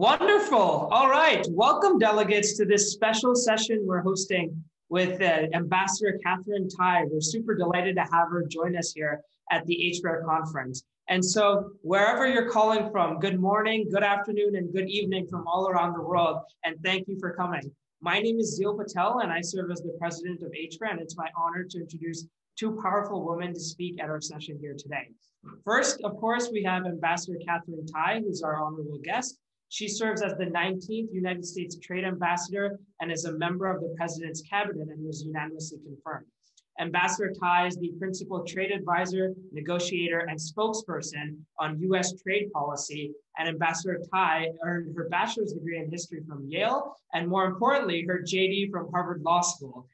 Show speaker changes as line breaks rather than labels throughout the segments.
Wonderful. All right. Welcome, delegates, to this special session we're hosting with Ambassador Katherine Tai. We're super delighted to have her join us here at the HPAIR conference. And so wherever you're calling from, good morning, good afternoon, and good evening from all around the world. And thank you for coming. My name is Zeel Patel, and I serve as the president of HPAIR, and it's my honor to introduce two powerful women to speak at our session here today. First, of course, we have Ambassador Katherine Tai, who's our honorable guest. She serves as the 19th United States Trade Ambassador and is a member of the President's Cabinet and was unanimously confirmed. Ambassador Tai is the principal trade advisor, negotiator, and spokesperson on U.S. trade policy. And Ambassador Tai earned her bachelor's degree in history from Yale, and more importantly, her JD from Harvard Law School.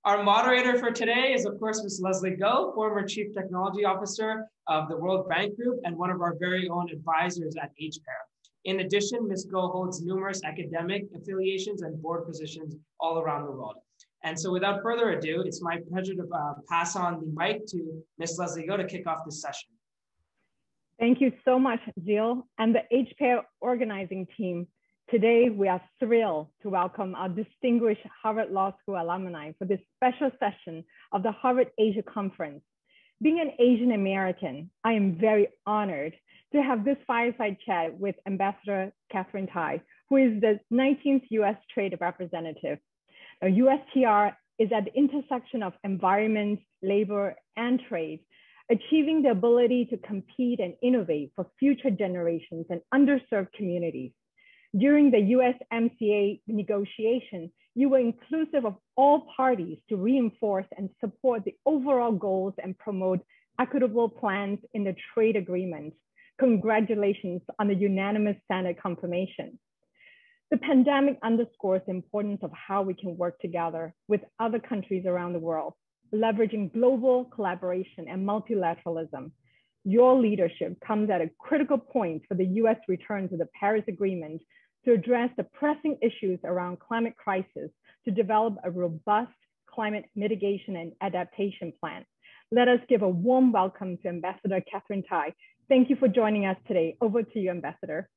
Our moderator for today is, of course, Ms. Lesly Goh, former Chief Technology Officer of the World Bank Group and one of our very own advisors at HPAIR. In addition, Ms. Goh holds numerous academic affiliations and board positions all around the world. And so without further ado, it's my pleasure to pass on the mic to Ms. Lesly Goh to kick off this session.
Thank you so much, Jill, and the HPAIR organizing team. Today, we are thrilled to welcome our distinguished Harvard Law School alumni for this special session of the Harvard Asia Conference. Being an Asian American, I am very honored to have this fireside chat with Ambassador Katherine Tai, who is the 19th U.S. Trade Representative. Now, USTR is at the intersection of environment, labor, and trade, achieving the ability to compete and innovate for future generations and underserved communities. During the USMCA negotiation, you were inclusive of all parties to reinforce and support the overall goals and promote equitable plans in the trade agreement. Congratulations on the unanimous Senate confirmation. The pandemic underscores the importance of how we can work together with other countries around the world, leveraging global collaboration and multilateralism. Your leadership comes at a critical point for the U.S. return to the Paris Agreement to address the pressing issues around climate crisis to develop a robust climate mitigation and adaptation plan. Let us give a warm welcome to Ambassador Katherine Tai. Thank you for joining us today. Over to you, Ambassador.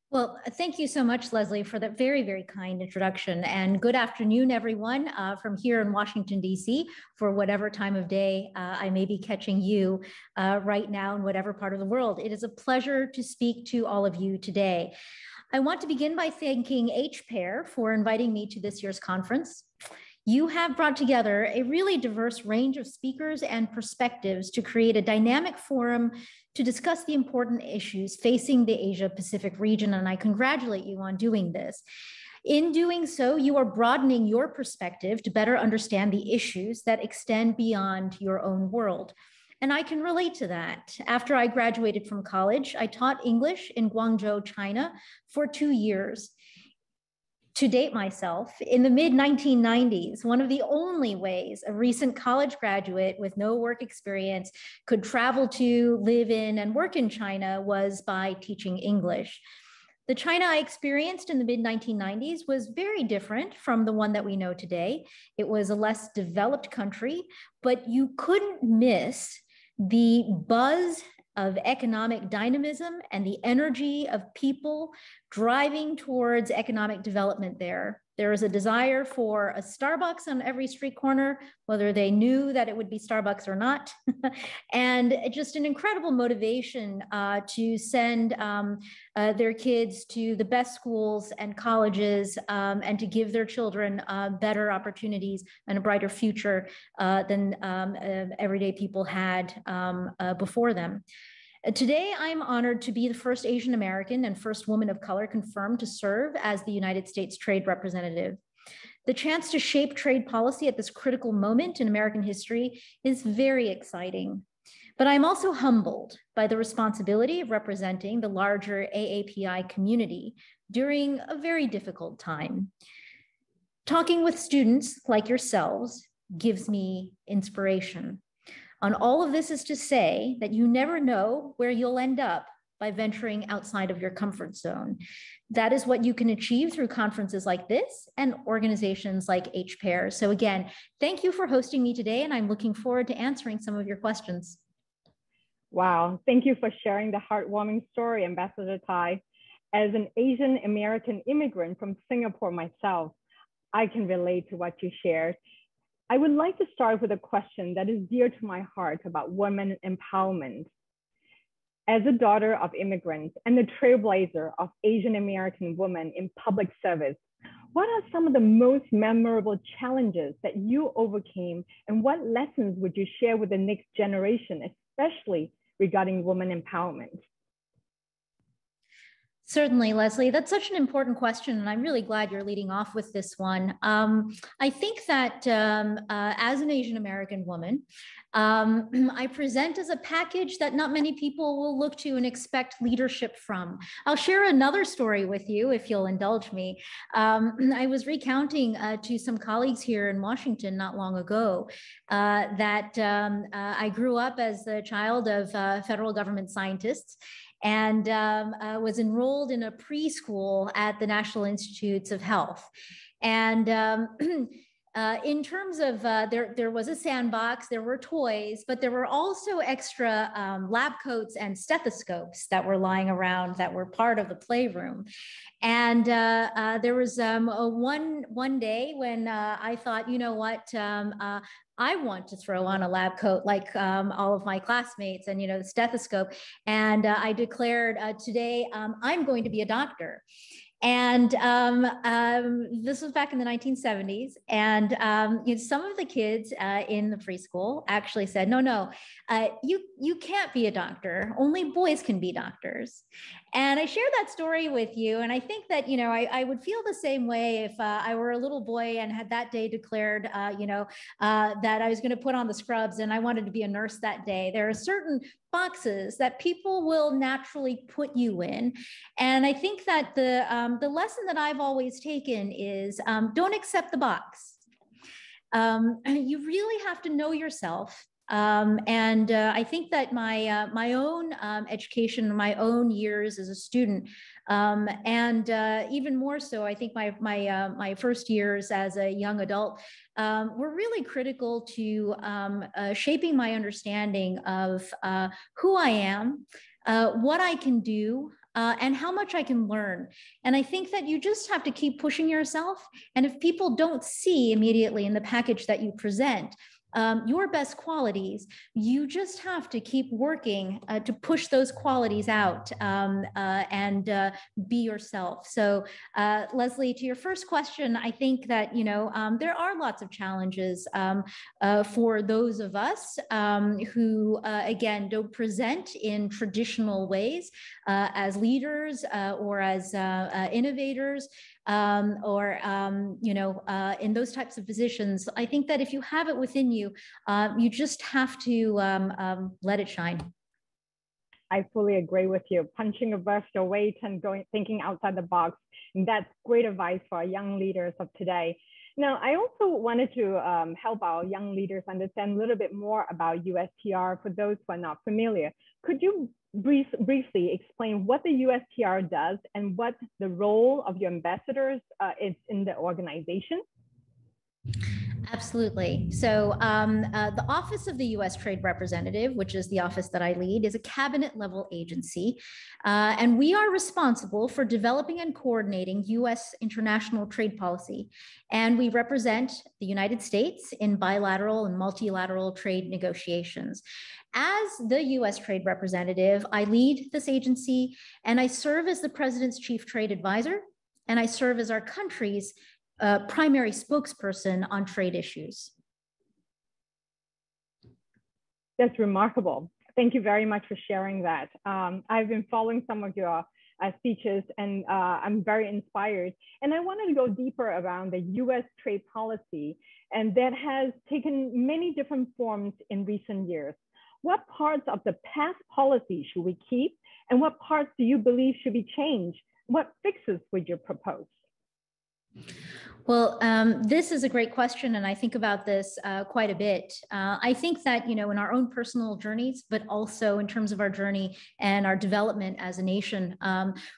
Well, thank you so much, Leslie, for that very, very kind introduction. And good afternoon, everyone, from here in Washington, D.C., for whatever time of day I may be catching you right now in whatever part of the world. It is a pleasure to speak to all of you today. I want to begin by thanking HPAIR for inviting me to this year's conference. You have brought together a really diverse range of speakers and perspectives to create a dynamic forum to discuss the important issues facing the Asia-Pacific region, and I congratulate you on doing this. In doing so, you are broadening your perspective to better understand the issues that extend beyond your own world. And I can relate to that. After I graduated from college, I taught English in Guangzhou, China for 2 years. To date myself, in the mid-1990s, one of the only ways a recent college graduate with no work experience could travel to, live in, and work in China was by teaching English. The China I experienced in the mid-1990s was very different from the one that we know today. It was a less developed country, but you couldn't miss the buzz of economic dynamism and the energy of people driving towards economic development there. There is a desire for a Starbucks on every street corner, whether they knew that it would be Starbucks or not, and just an incredible motivation to send their kids to the best schools and colleges and to give their children better opportunities and a brighter future than everyday people had before them. Today, I'm honored to be the first Asian American and first woman of color confirmed to serve as the United States Trade Representative. The chance to shape trade policy at this critical moment in American history is very exciting. But I'm also humbled by the responsibility of representing the larger AAPI community during a very difficult time. Talking with students like yourselves gives me inspiration. And all of this is to say that you never know where you'll end up by venturing outside of your comfort zone. That is what you can achieve through conferences like this and organizations like HPAIR. So again, thank you for hosting me today, and I'm looking forward to answering some of your questions.
Wow, thank you for sharing the heartwarming story, Ambassador Tai. As an Asian American immigrant from Singapore myself, I can relate to what you shared. I would like to start with a question that is dear to my heart about women empowerment. As a daughter of immigrants and the trailblazer of Asian American women in public service, what are some of the most memorable challenges that you overcame, and what lessons would you share with the next generation, especially regarding women empowerment?
Certainly, Leslie, that's such an important question, and I'm really glad you're leading off with this one. I think that as an Asian American woman, I present as a package that not many people will look to and expect leadership from. I'll share another story with you, if you'll indulge me. I was recounting to some colleagues here in Washington not long ago that I grew up as the child of federal government scientists, and was enrolled in a preschool at the National Institutes of Health. And in terms of, there was a sandbox, there were toys, but there were also extra lab coats and stethoscopes that were lying around that were part of the playroom. And there was one day when I thought, you know what, I want to throw on a lab coat like all of my classmates and, the stethoscope. And I declared today, I'm going to be a doctor. And this was back in the 1970s. And some of the kids in the preschool actually said, no, you can't be a doctor. Only boys can be doctors. And I share that story with you. And I think that, I would feel the same way if I were a little boy and had that day declared, that I was going to put on the scrubs and I wanted to be a nurse that day. There are certain boxes that people will naturally put you in. And I think that the lesson that I've always taken is don't accept the box. You really have to know yourself. And I think that my own education, my own years as a student, and even more so, I think my first years as a young adult were really critical to shaping my understanding of who I am, what I can do, and how much I can learn. And I think that you just have to keep pushing yourself. And if people don't see immediately in the package that you present your best qualities, you just have to keep working to push those qualities out and be yourself. So Leslie, to your first question, I think that, there are lots of challenges for those of us who, again, don't present in traditional ways as leaders or as innovators. Or in those types of positions. I think that if you have it within you, you just have to let it shine.
I fully agree with you. Punching above your weight and thinking outside the box. And that's great advice for our young leaders of today. Now, I also wanted to help our young leaders understand a little bit more about USTR for those who are not familiar. Could you briefly explain what the USTR does and what the role of your ambassadors is in the organization?
Absolutely. So the Office of the U.S. Trade Representative, which is the office that I lead, is a cabinet level agency. And we are responsible for developing and coordinating U.S. international trade policy. And we represent the United States in bilateral and multilateral trade negotiations. As the U.S. Trade Representative, I lead this agency and I serve as the President's Chief Trade Advisor, and I serve as our country's primary spokesperson on trade issues.
That's remarkable. Thank you very much for sharing that. I've been following some of your speeches and I'm very inspired. And I wanted to go deeper around the US trade policy, and that has taken many different forms in recent years. What parts of the past policy should we keep? And what parts do you believe should be changed? What fixes would you propose?
Well, this is a great question, and I think about this quite a bit. I think that, in our own personal journeys, but also in terms of our journey and our development as a nation,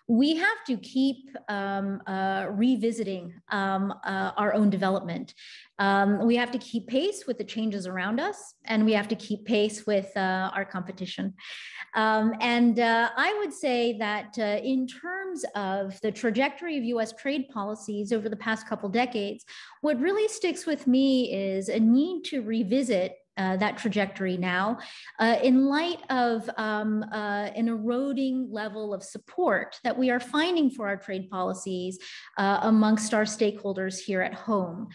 we have to keep revisiting our own development. We have to keep pace with the changes around us, and we have to keep pace with our competition. I would say that in terms of the trajectory of US trade policies over the past couple decades, what really sticks with me is a need to revisit that trajectory now in light of an eroding level of support that we are finding for our trade policies amongst our stakeholders here at home.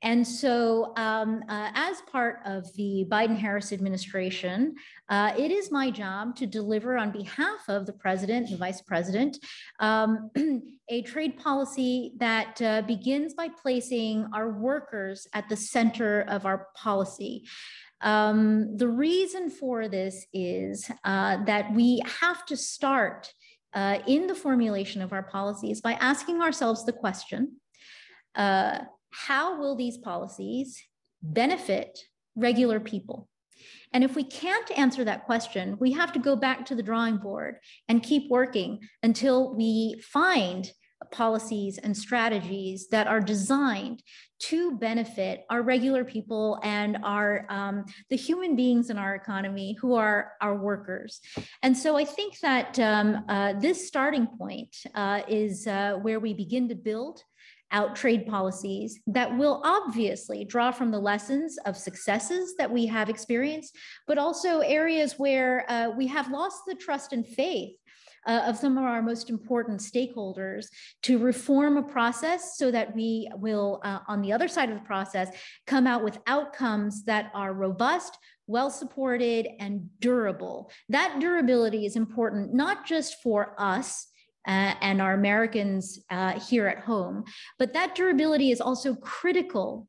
And so as part of the Biden-Harris administration, it is my job to deliver on behalf of the president and the vice president a trade policy that begins by placing our workers at the center of our policy. The reason for this is that we have to start in the formulation of our policies by asking ourselves the question, how will these policies benefit regular people? And if we can't answer that question, we have to go back to the drawing board and keep working until we find policies and strategies that are designed to benefit our regular people and our the human beings in our economy who are our workers. And so I think that this starting point is where we begin to build out trade policies that will obviously draw from the lessons of successes that we have experienced, but also areas where we have lost the trust and faith of some of our most important stakeholders to reform a process so that we will, on the other side of the process, come out with outcomes that are robust, well-supported, and durable. That durability is important, not just for us and our Americans here at home, but that durability is also critical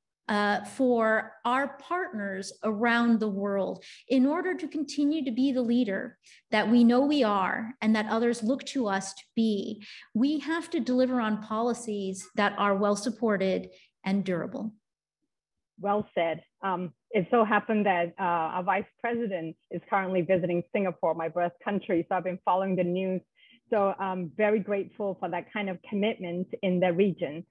for our partners around the world in order to continue to be the leader that we know we are and that others look to us to be. We have to deliver on policies that are well supported and durable.
Well said. It so happened that our vice president is currently visiting Singapore, my birth country, so I've been following the news. So I'm very grateful for that kind of commitment in the region.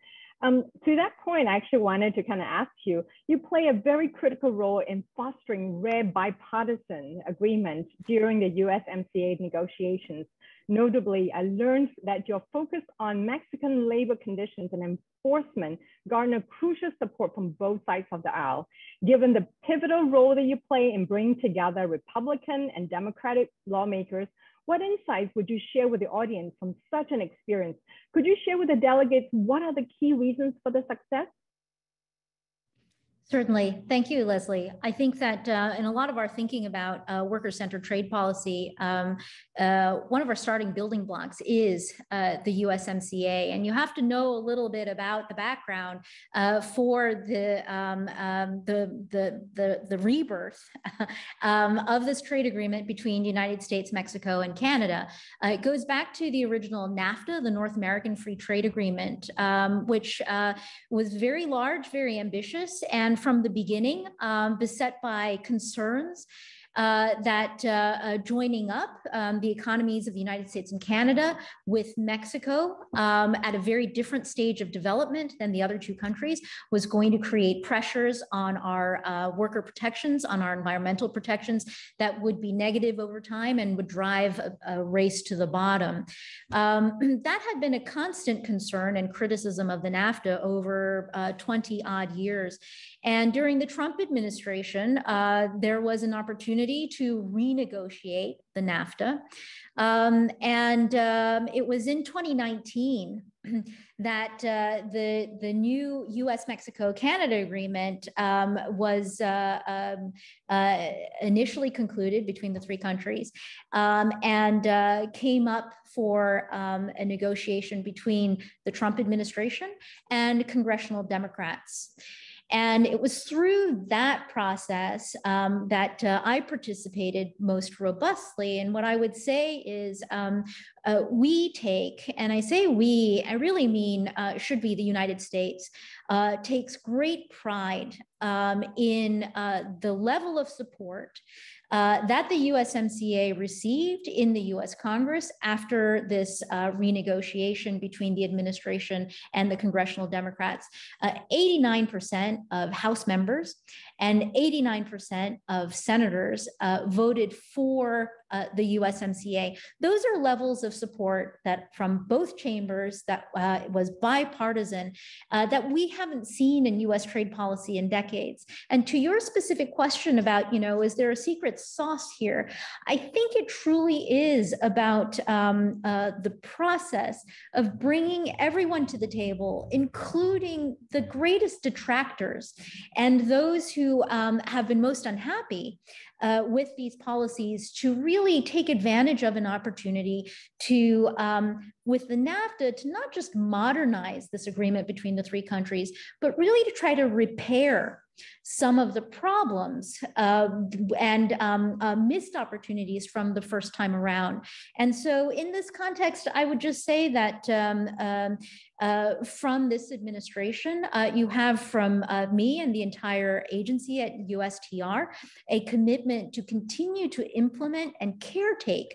To that point, I actually wanted to kind of ask you, you play a very critical role in fostering rare bipartisan agreements during the USMCA negotiations. Notably, I learned that your focus on Mexican labor conditions and enforcement garnered crucial support from both sides of the aisle. Given the pivotal role that you play in bringing together Republican and Democratic lawmakers, what insights would you share with the audience from such an experience? Could you share with the delegates what are the key reasons for the success?
Certainly. Thank you, Leslie. I think that in a lot of our thinking about worker-centered trade policy, one of our starting building blocks is the USMCA. And you have to know a little bit about the background for the rebirth of this trade agreement between the United States, Mexico, and Canada. It goes back to the original NAFTA, the North American Free Trade Agreement, which was very large, very ambitious, and from the beginning, beset by concerns that joining up the economies of the United States and Canada with Mexico at a very different stage of development than the other two countries was going to create pressures on our worker protections, on our environmental protections that would be negative over time and would drive a race to the bottom. That had been a constant concern and criticism of the NAFTA over 20 odd years. And during the Trump administration, there was an opportunity to renegotiate the NAFTA. It was in 2019 that the new US-Mexico-Canada agreement was initially concluded between the three countries and came up for a negotiation between the Trump administration and congressional Democrats. And it was through that process that I participated most robustly. And what I would say is we take, and I say we, I really mean should be the United States, takes great pride in the level of support that the USMCA received in the US Congress after this renegotiation between the administration and the congressional Democrats. 89% of House members and 89% of senators voted for the USMCA. Those are levels of support that from both chambers that was bipartisan that we haven't seen in US trade policy in decades. And to your specific question about, is there a secret sauce here? I think it truly is about the process of bringing everyone to the table, including the greatest detractors and those who have been most unhappy with these policies, to really take advantage of an opportunity to, with the NAFTA, to not just modernize this agreement between the three countries, but really to try to repair some of the problems and missed opportunities from the first time around. And so in this context, I would just say that from this administration, you have from me and the entire agency at USTR, a commitment to continue to implement and caretake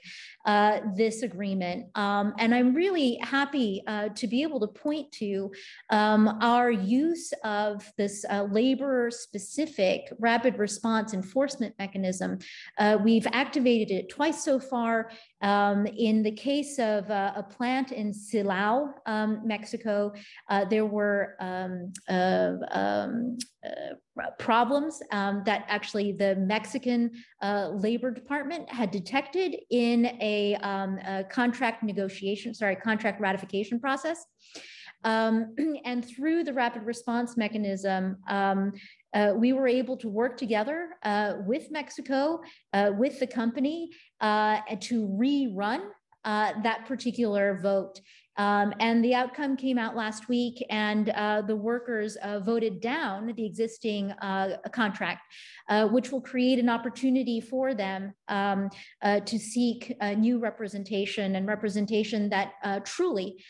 this agreement. And I'm really happy to be able to point to our use of this labor-specific rapid response enforcement mechanism. We've activated it twice so far. In the case of a plant in Silao, Mexico, there were problems that actually the Mexican Labor Department had detected in a contract ratification process. And through the rapid response mechanism, we were able to work together with Mexico, with the company, to rerun that particular vote. And the outcome came out last week, and the workers voted down the existing contract, which will create an opportunity for them to seek new representation, and representation that truly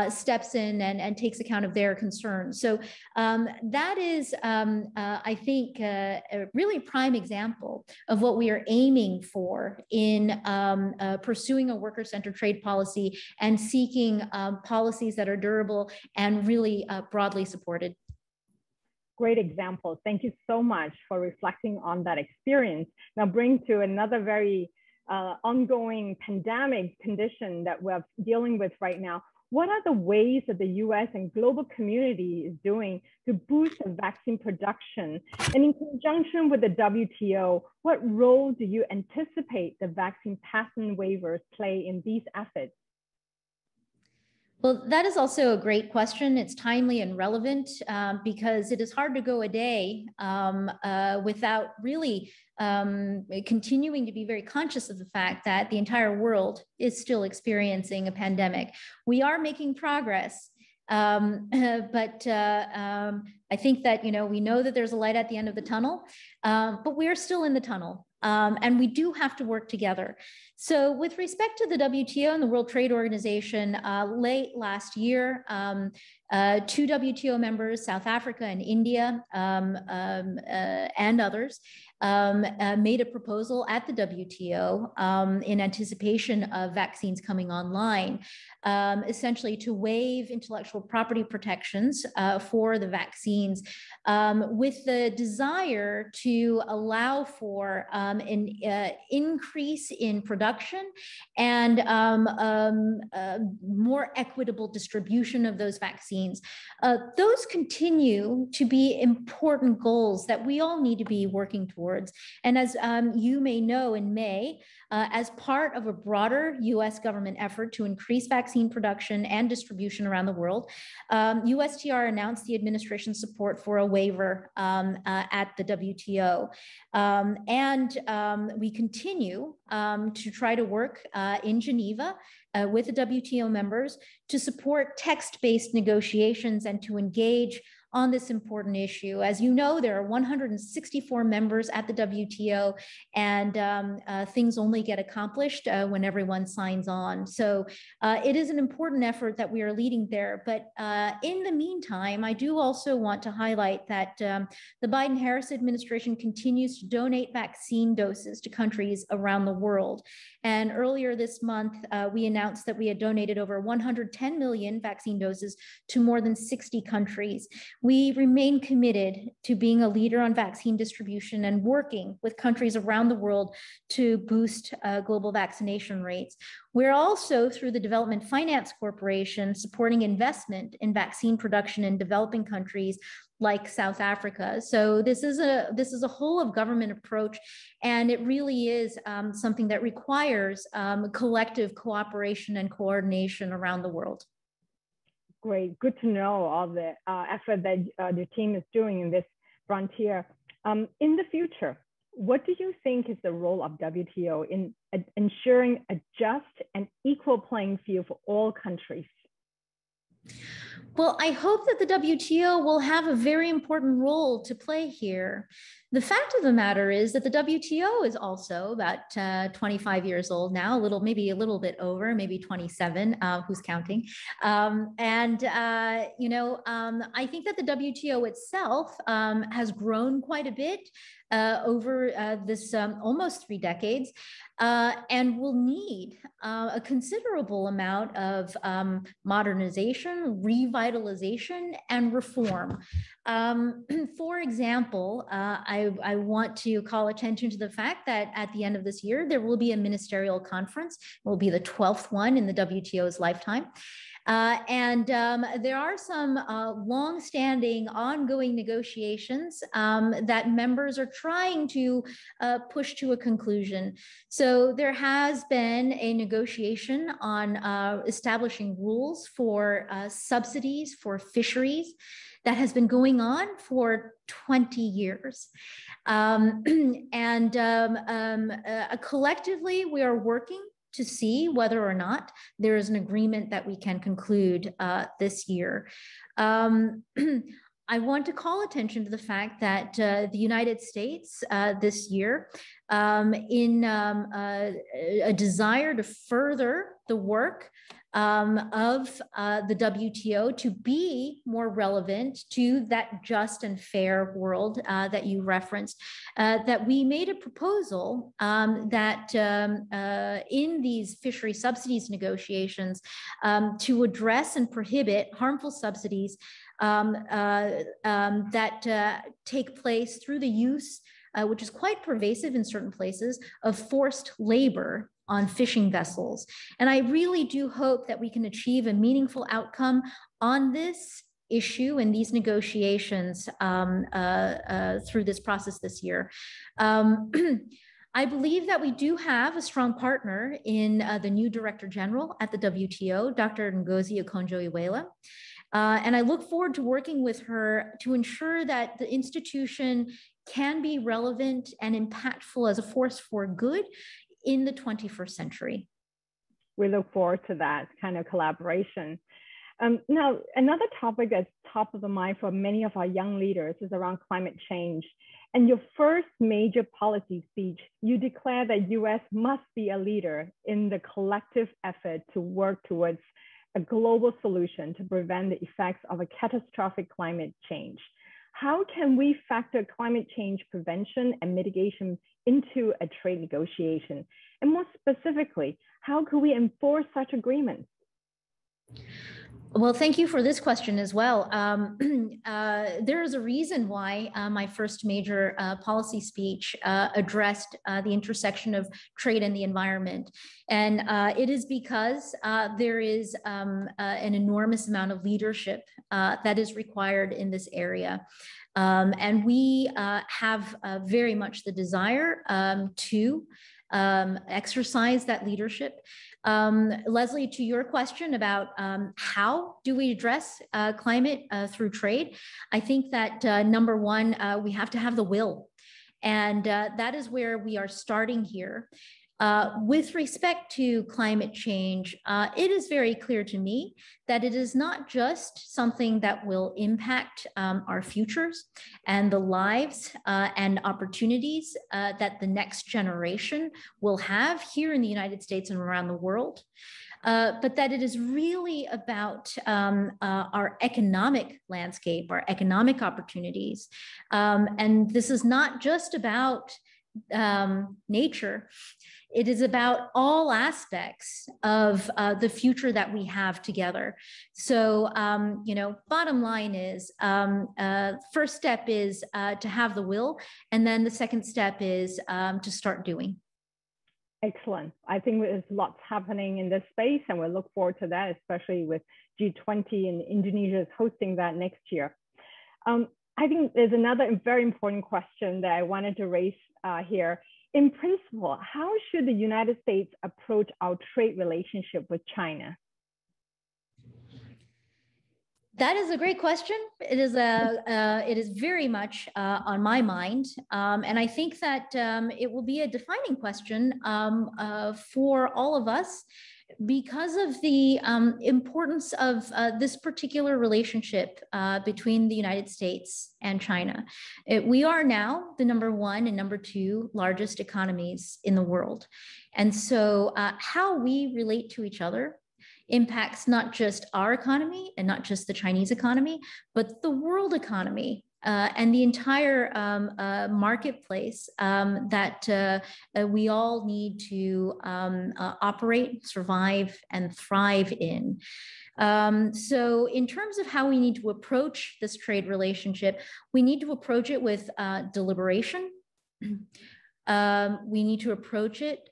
steps in and takes account of their concerns. So that is, I think, a really prime example of what we are aiming for in pursuing a worker-centered trade policy and seeking policies that are durable and really broadly supported.
Great example. Thank you so much for reflecting on that experience. Now bring to another very ongoing pandemic condition that we're dealing with right now. What are the ways that the US and global community is doing to boost the vaccine production? And in conjunction with the WTO, what role do you anticipate the vaccine patent waivers play in these efforts?
Well, that is also a great question. It's timely and relevant because it is hard to go a day without really continuing to be very conscious of the fact that the entire world is still experiencing a pandemic. We are making progress, but I think that, we know that there's a light at the end of the tunnel, but we are still in the tunnel. And we do have to work together. So with respect to the WTO and the World Trade Organization, late last year, two WTO members, South Africa and India, and others, made a proposal at the WTO in anticipation of vaccines coming online, essentially to waive intellectual property protections for the vaccines, with the desire to allow for an increase in production and more equitable distribution of those vaccines. Those continue to be important goals that we all need to be working towards. And as you may know, in May, as part of a broader US government effort to increase vaccine production and distribution around the world, USTR announced the administration's support for a waiver at the WTO. And we continue to try to work in Geneva with the WTO members to support text-based negotiations and to engage on this important issue. As you know, there are 164 members at the WTO, and things only get accomplished when everyone signs on. So it is an important effort that we are leading there. But in the meantime, I do also want to highlight that the Biden-Harris administration continues to donate vaccine doses to countries around the world. And earlier this month, we announced that we had donated over 110 million vaccine doses to more than 60 countries. We remain committed to being a leader on vaccine distribution and working with countries around the world to boost global vaccination rates. We're also, through the Development Finance Corporation, supporting investment in vaccine production in developing countries like South Africa. So this is a whole of government approach, and it really is something that requires collective cooperation and coordination around the world.
Great, good to know all the effort that the team is doing in this frontier. In the future, what do you think is the role of WTO in ensuring a just and equal playing field for all countries?
Well, I hope that the WTO will have a very important role to play here. The fact of the matter is that the WTO is also about 25 years old now, maybe a little bit over, maybe 27, who's counting. I think that the WTO itself has grown quite a bit over this almost 3 decades, and will need a considerable amount of modernization, revitalization, and reform. For example, I want to call attention to the fact that at the end of this year, there will be a ministerial conference. It will be the 12th one in the WTO's lifetime. There are some long-standing ongoing negotiations that members are trying to push to a conclusion. So there has been a negotiation on establishing rules for subsidies for fisheries that has been going on for 20 years. Collectively, we are working to see whether or not there is an agreement that we can conclude this year. I want to call attention to the fact that the United States this year, in a desire to further the work of the WTO to be more relevant to that just and fair world that you referenced, that we made a proposal that in these fishery subsidies negotiations to address and prohibit harmful subsidies that take place through the use, which is quite pervasive in certain places, of forced labor on fishing vessels. And I really do hope that we can achieve a meaningful outcome on this issue in these negotiations through this process this year. I believe that we do have a strong partner in the new Director General at the WTO, Dr. Ngozi Okonjo-Iweala. And I look forward to working with her to ensure that the institution can be relevant and impactful as a force for good in the 21st century.
We look forward to that kind of collaboration. Now, another topic that's top of the mind for many of our young leaders is around climate change. And your first major policy speech, you declare that US must be a leader in the collective effort to work towards a global solution to prevent the effects of a catastrophic climate change. How can we factor climate change prevention and mitigation into a trade negotiation? And more specifically, how could we enforce such agreements?
Well, thank you for this question as well. There is a reason why my first major policy speech addressed the intersection of trade and the environment. And it is because there is an enormous amount of leadership that is required in this area. And we have very much the desire to exercise that leadership. Leslie, to your question about how do we address climate through trade, I think that number one, we have to have the will. And that is where we are starting here. With respect to climate change, it is very clear to me that it is not just something that will impact our futures and the lives and opportunities that the next generation will have here in the United States and around the world, but that it is really about our economic landscape, our economic opportunities. And this is not just about nature. It is about all aspects of the future that we have together. So, bottom line is, first step is to have the will, and then the second step is to start doing.
Excellent. I think there's lots happening in this space, and we look forward to that, especially with G20 and Indonesia is hosting that next year. I think there's another very important question that I wanted to raise here. In principle, how should the United States approach our trade relationship with China?
That is a great question. It is very much on my mind, and I think that it will be a defining question for all of us because of the importance of this particular relationship between the United States and China. We are now the #1 and #2 largest economies in the world, and so how we relate to each other impacts not just our economy and not just the Chinese economy, but the world economy and the entire marketplace that we all need to operate, survive, and thrive in. So in terms of how we need to approach this trade relationship, we need to approach it with deliberation. We need to approach it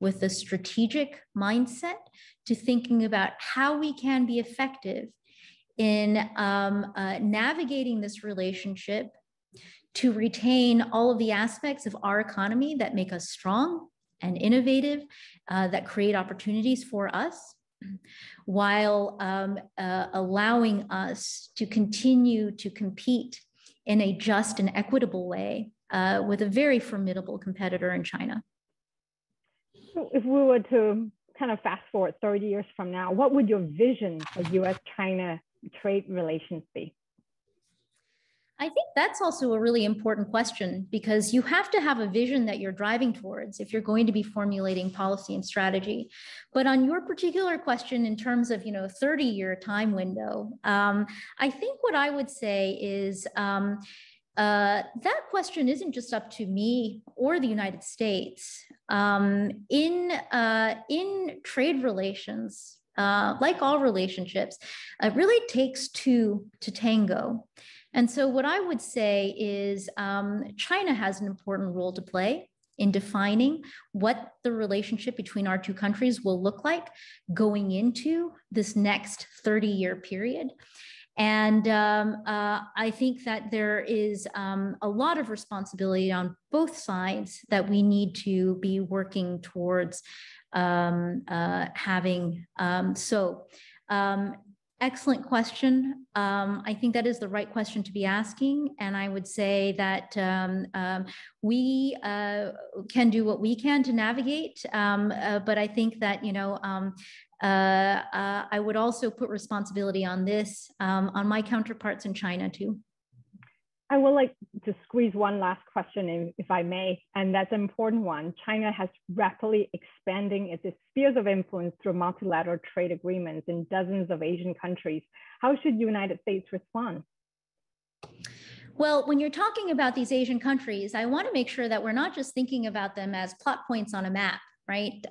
with a strategic mindset to thinking about how we can be effective in navigating this relationship to retain all of the aspects of our economy that make us strong and innovative, that create opportunities for us, while allowing us to continue to compete in a just and equitable way with a very formidable competitor in China.
So if we were to kind of fast forward 30 years from now, what would your vision for US-China trade relations be?
I think that's also a really important question, because you have to have a vision that you're driving towards if you're going to be formulating policy and strategy. But on your particular question, in terms of 30-year time window, I think what I would say is that question isn't just up to me or the United States. In trade relations, like all relationships, it really takes two to tango. And so what I would say is China has an important role to play in defining what the relationship between our two countries will look like going into this next 30-year period. And I think that there is a lot of responsibility on both sides that we need to be working towards having. Excellent question. I think that is the right question to be asking. And I would say that we can do what we can to navigate. But I think that, I would also put responsibility on this on my counterparts in China too.
I would like to squeeze one last question in, if I may, and that's an important one. China has rapidly expanding its spheres of influence through multilateral trade agreements in dozens of Asian countries. How should the United States respond?
Well, when you're talking about these Asian countries, I want to make sure that we're not just thinking about them as plot points on a map. Right?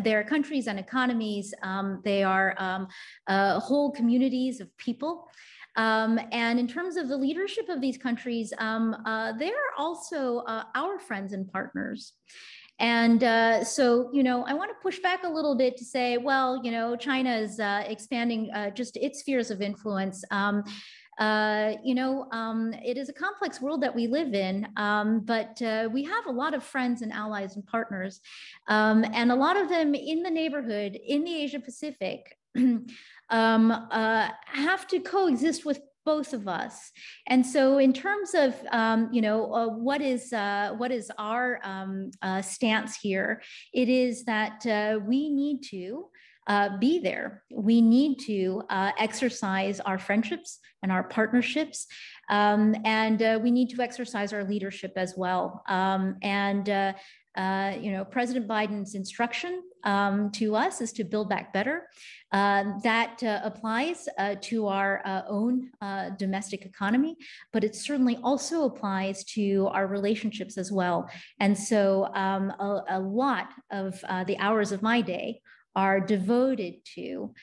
They're countries and economies. They are whole communities of people. And in terms of the leadership of these countries, they're also our friends and partners. And so, I want to push back a little bit to say, well, China is expanding just its spheres of influence. It is a complex world that we live in, but we have a lot of friends and allies and partners, and a lot of them in the neighborhood, in the Asia Pacific, have to coexist with both of us. And so in terms of, what is our stance here, it is that we need to be there. We need to exercise our friendships and our partnerships, and we need to exercise our leadership as well. President Biden's instruction to us is to build back better. That applies to our own domestic economy, but it certainly also applies to our relationships as well. And so a lot of the hours of my day are devoted to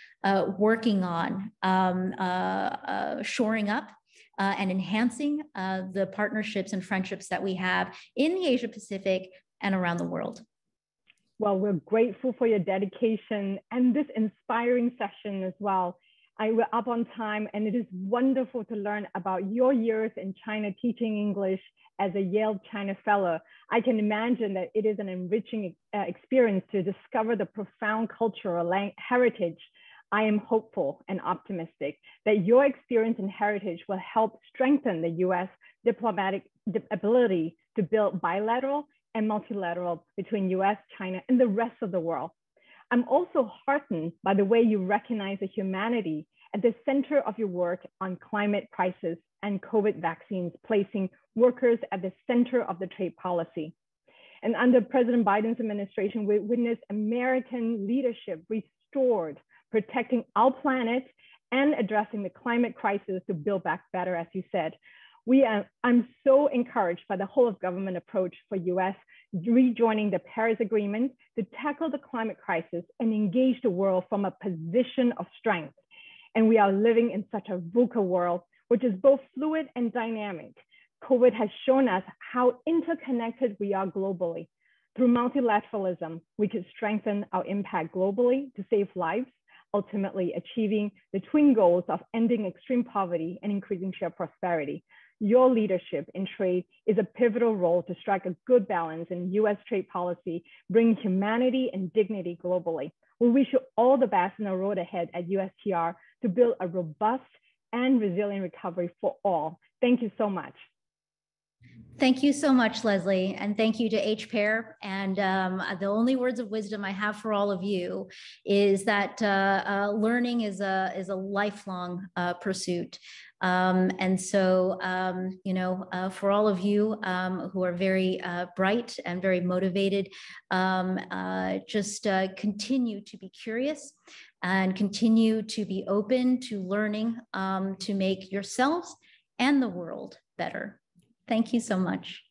working on shoring up and enhancing the partnerships and friendships that we have in the Asia Pacific and around the world.
Well, we're grateful for your dedication and this inspiring session as well. We're up on time, and it is wonderful to learn about your years in China teaching English as a Yale China Fellow. I can imagine that it is an enriching experience to discover the profound cultural heritage. I am hopeful and optimistic that your experience and heritage will help strengthen the U.S. diplomatic ability to build bilateral and multilateral between US, China, and the rest of the world. I'm also heartened by the way you recognize the humanity at the center of your work on climate crisis and COVID vaccines, placing workers at the center of the trade policy. And under President Biden's administration, we witnessed American leadership restored, protecting our planet and addressing the climate crisis to build back better, as you said. I'm so encouraged by the whole of government approach for US rejoining the Paris Agreement to tackle the climate crisis and engage the world from a position of strength. And we are living in such a VUCA world, which is both fluid and dynamic. COVID has shown us how interconnected we are globally. Through multilateralism, we could strengthen our impact globally to save lives, ultimately achieving the twin goals of ending extreme poverty and increasing shared prosperity. Your leadership in trade is a pivotal role to strike a good balance in US trade policy, bringing humanity and dignity globally. We wish you all the best in the road ahead at USTR to build a robust and resilient recovery for all. Thank you so much.
Thank you so much, Leslie, and thank you to HPAIR. And the only words of wisdom I have for all of you is that learning is a lifelong pursuit. And so, for all of you who are very bright and very motivated, just continue to be curious and continue to be open to learning to make yourselves and the world better. Thank you so much.